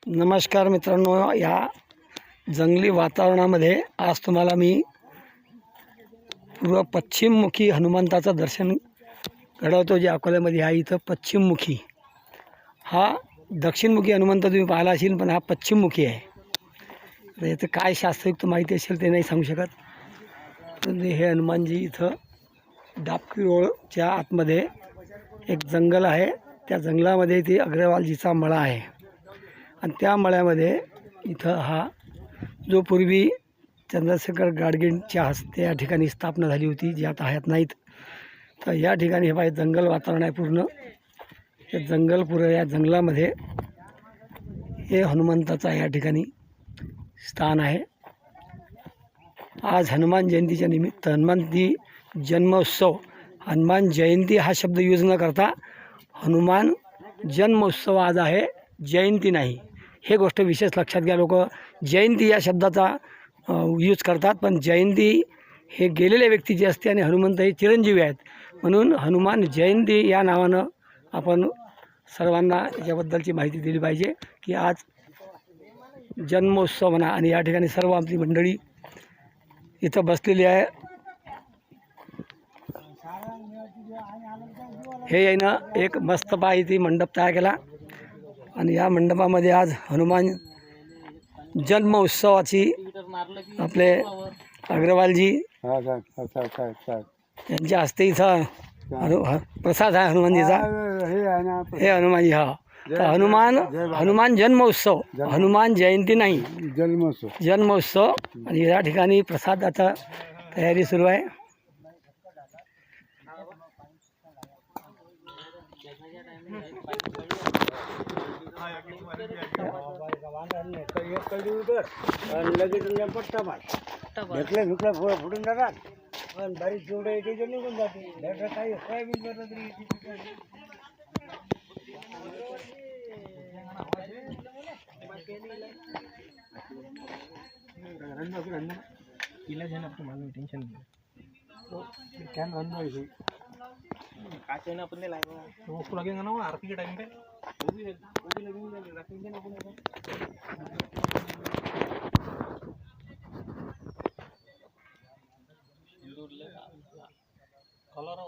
नमस्कार मित्रांनो, या जंगली वातावरणामध्ये आज तुम्हाला मी पूर्व पश्चिममुखी हनुमंताचं दर्शन घडवतो. जे अकोल्यामध्ये आहे इथं पश्चिममुखी. हा दक्षिणमुखी हनुमंत तुम्ही पाहिला असेल, पण हा पश्चिममुखी आहे. तर याचं काय शास्त्रयुक्त माहिती असेल ते नाही सांगू शकत. पण हे हनुमानजी इथं डाबकी रोडच्या आतमध्ये एक जंगल आहे. त्या जंगलामध्ये ती अग्रवालजीचा मळा आहे आणि त्या मळ्यामध्ये इथं हा जो पूर्वी चंद्रशेखर गाडगीळच्या हस्ते या ठिकाणी स्थापना झाली होती, जी आता हयात नाहीत. तर या ठिकाणी हे पाय जंगल वातावरण आहे पूर्ण. हे जंगल पुरं या जंगलामध्ये हे हनुमंताचा या ठिकाणी स्थान आहे. आज हनुमान जयंतीच्या निमित्त हनुमंती जन्मोत्सव, हनुमान जयंती हा शब्द यूज न करता हनुमान जन्मोत्सव आज आहे, जयंती नाही. हे गोष्ट विशेष लक्षात घ्या. लोक जयंती या शब्दाचा यूज करतात, पण जयंती हे गेलेल्या व्यक्तीची असते आणि हनुमंत हे चिरंजीवी आहेत. म्हणून हनुमान जयंती या नावानं आपण सर्वांना याबद्दलची माहिती दिली पाहिजे की आज जन्मोत्सव म्हणा. आणि या ठिकाणी सर्व आमची मंडळी इथं बसलेली आहे. हे यानं एक मस्त ती मंडप तयार केला आणि या मंडपामध्ये आज हनुमान जन्म उत्सवाची आपले अग्रवालजी यांच्या हस्ते इथं प्रसाद आहे हनुमानजीचा. हे हनुमानजी हा तर हनुमान जन्मोत्सव, हनुमान जयंती नाही, जन्मोत्सव. आणि या ठिकाणी प्रसादाचा तयारी सुरू आहे. फुटून जातात पण बरीच जेवढं येते ते निघून जाते. काही सोयाबीन भरलं तरी टेन्शन काचे ना अपन ने लाएगा तो उसको लगेगा ना वो आरती के टाइम पे वो भी लगेगा रखेंगे ना अपन कलर